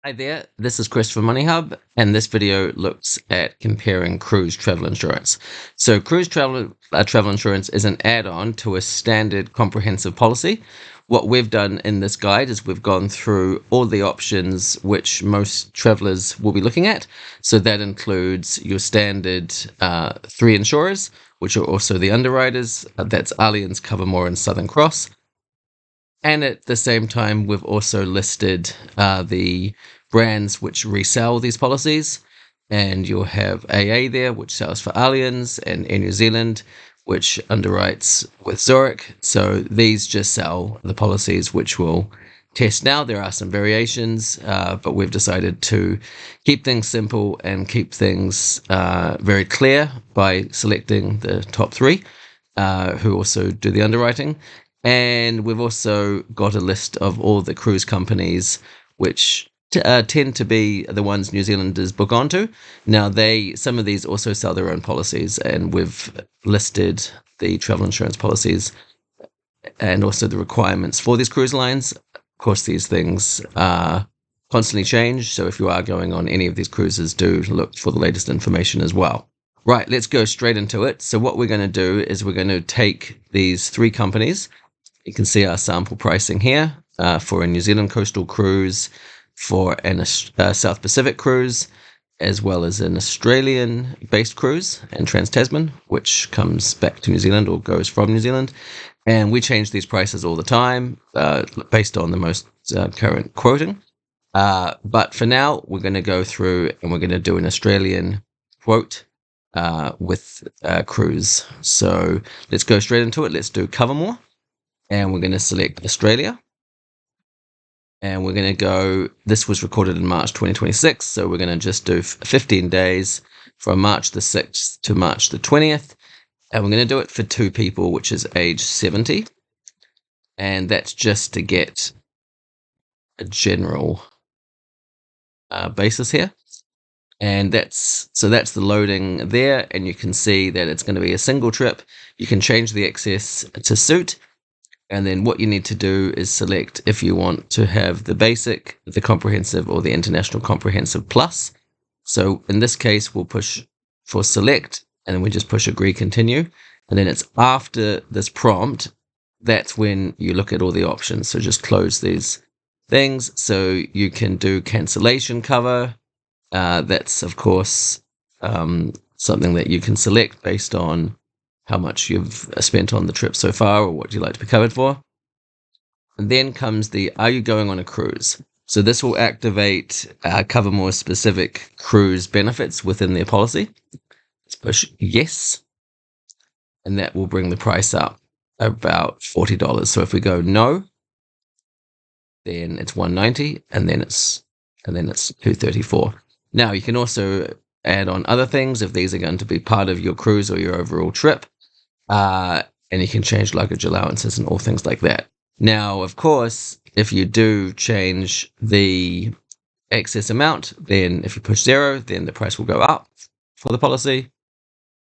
Hi there, this is Chris from MoneyHub, and this video looks at comparing cruise travel insurance. So cruise travel insurance is an add-on to a standard comprehensive policy. What we've done in this guide is we've gone through all the options which most travelers will be looking at. So that includes your standard 3 insurers, which are also the underwriters. That's Allianz, CoverMore, and Southern Cross. And at the same time, we've also listed the brands which resell these policies. And you'll have AA there, which sells for Allianz, and Air New Zealand, which underwrites with Zurich. So these just sell the policies which we'll test now. There are some variations, but we've decided to keep things simple and keep things very clear by selecting the top 3 who also do the underwriting. And we've also got a list of all the cruise companies which tend to be the ones New Zealanders book onto. Now, some of these also sell their own policies, and we've listed the travel insurance policies and also the requirements for these cruise lines. Of course, these things constantly change, so if you are going on any of these cruises, do look for the latest information as well. Right, let's go straight into it. So what we're going to do is we're going to take these 3 companies. You can see our sample pricing here for a New Zealand coastal cruise, for a South Pacific cruise, as well as an Australian-based cruise and Trans-Tasman, which comes back to New Zealand or goes from New Zealand. And we change these prices all the time based on the most current quoting. But for now, we're going to go through and we're going to do an Australian quote with cruise. So let's go straight into it. Let's do CoverMore. And we're going to select Australia. And we're going to go, this was recorded in March 2026, so we're going to just do 15 days from March the 6th to March the 20th. And we're going to do it for 2 people, which is age 70. And that's just to get a general basis here. And that's the loading there. And you can see that it's going to be a single trip. You can change the excess to suit. And then what you need to do is select if you want to have the basic, the comprehensive, or the international comprehensive plus. So in this case, we'll push for select, and then we just push agree, continue. And then it's after this prompt, that's when you look at all the options. So just close these things. So you can do cancellation cover. That's, of course, something that you can select based on how much you've spent on the trip so far or what you'd like to be covered for. And then comes the, are you going on a cruise? So this will activate CoverMore specific cruise benefits within their policy. Let's push yes. And that will bring the price up about $40. So if we go no, then it's $190, and then it's $234. Now you can also add on other things if these are going to be part of your cruise or your overall trip. And you can change luggage allowances and all things like that. Now, of course, if you do change the excess amount, then if you push 0, then the price will go up for the policy.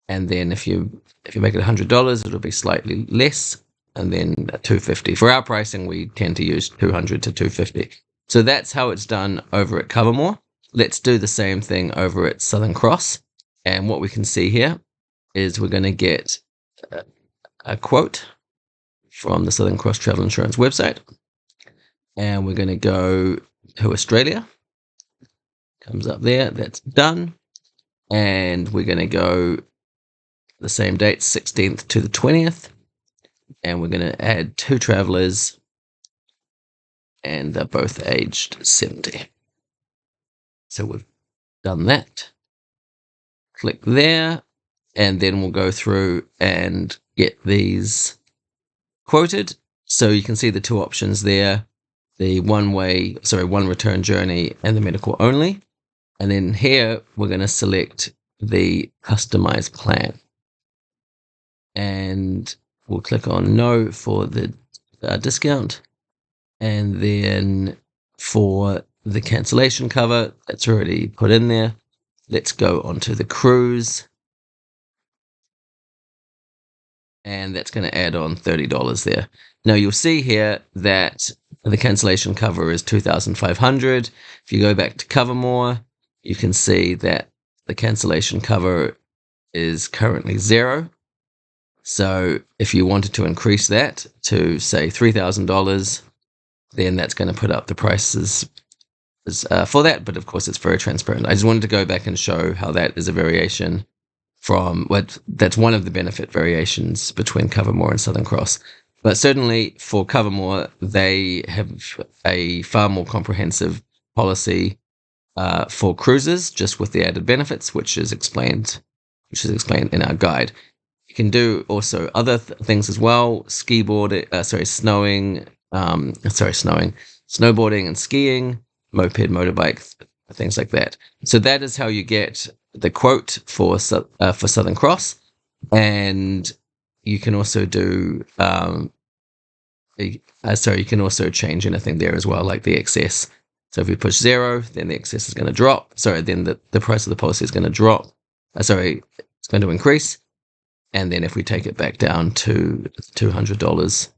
And then if you make it $100, it'll be slightly less, and then $250. For our pricing, we tend to use $200 to $250. So that's how it's done over at CoverMore. Let's do the same thing over at Southern Cross. And what we can see here is we're going to get a quote from the Southern Cross Travel Insurance website. And we're going to go to Australia. Comes up there. That's done. And we're going to go the same date, 16th to the 20th. And we're going to add 2 travelers. And they're both aged 70. So we've done that. Click there. And then we'll go through and get these quoted. So you can see the 2 options there, the one return journey and the medical only. And then here we're going to select the customized plan. And we'll click on no for the discount. And then for the cancellation cover, that's already put in there. Let's go onto the cruise. And that's going to add on $30 there. Now you'll see here that the cancellation cover is $2,500. If you go back to CoverMore, you can see that the cancellation cover is currently 0. So if you wanted to increase that to, say, $3,000, then that's going to put up the prices for that. But of course, it's very transparent. I just wanted to go back and show how that is a variation from that's one of the benefit variations between CoverMore and Southern Cross. But certainly for CoverMore, they have a far more comprehensive policy for cruises, just with the added benefits, which is explained in our guide. You can do also other things as well: snowboarding and skiing, moped, motorbike, things like that. So that is how you get the quote for Southern Cross, and you can also do. You can also change anything there as well, like the excess. So if you push 0, then the excess is going to drop. Then the price of the policy is going to drop. It's going to increase. And then if we take it back down to $200,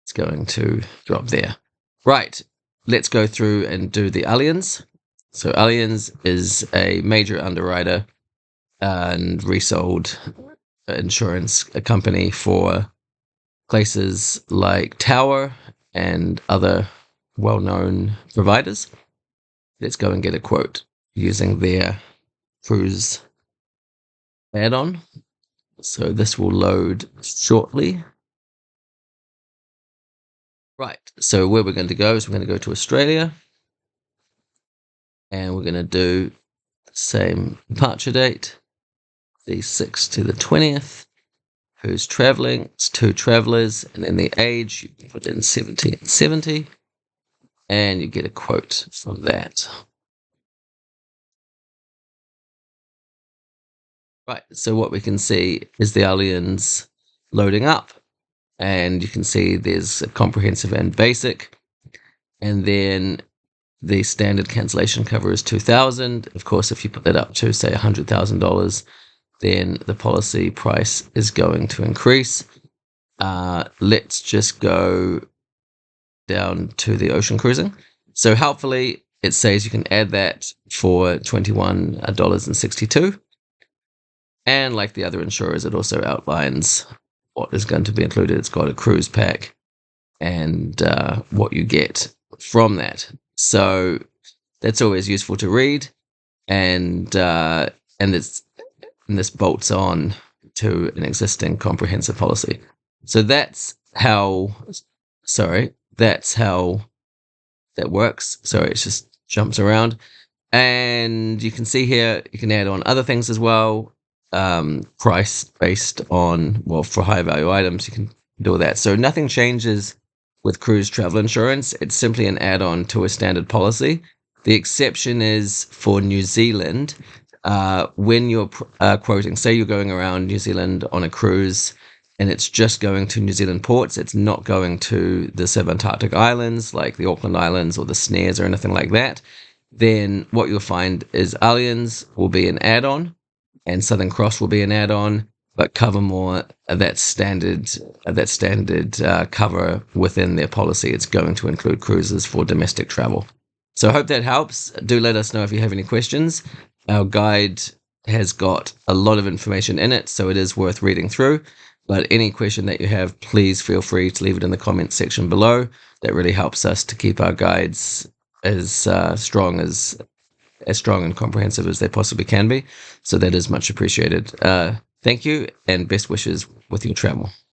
it's going to drop there. Right. Let's go through and do the Allianz. So Allianz is a major underwriter and resold insurance company for places like Tower and other well-known providers. Let's go and get a quote using their cruise add-on. So this will load shortly. Right, so where we're going to go is we're going to go to Australia, and we're going to do the same departure date, the 6th to the 20th. Who's traveling? It's 2 travelers, and then the age, you can put in 70 and 70, and you get a quote from that. Right, so what we can see is the Allianz loading up, and you can see there's a comprehensive and basic, and then the standard cancellation cover is $2,000. Of course, if you put that up to, say, $100,000, then the policy price is going to increase. Let's just go down to the ocean cruising. So helpfully, it says you can add that for $21.62. And like the other insurers, it also outlines what is going to be included. It's got a cruise pack and what you get from that. So that's always useful to read. And this bolts on to an existing comprehensive policy. So that's how that works. Sorry, it just jumps around. And you can see here, you can add on other things as well. Price based on, for high value items, you can do all that. So nothing changes with cruise travel insurance. It's simply an add-on to a standard policy. The exception is for New Zealand. When you're quoting, say you're going around New Zealand on a cruise and it's just going to New Zealand ports, it's not going to the subantarctic islands like the Auckland Islands or the Snares or anything like that, then what you'll find is Allianz will be an add-on and Southern Cross will be an add-on, but CoverMore, that standard cover within their policy, it's going to include cruises for domestic travel. So I hope that helps. Do let us know if you have any questions. Our guide has got a lot of information in it, so it is worth reading through. But any question that you have, please feel free to leave it in the comments section below. That really helps us to keep our guides as strong and comprehensive as they possibly can be. So that is much appreciated. Thank you, and best wishes with your travel.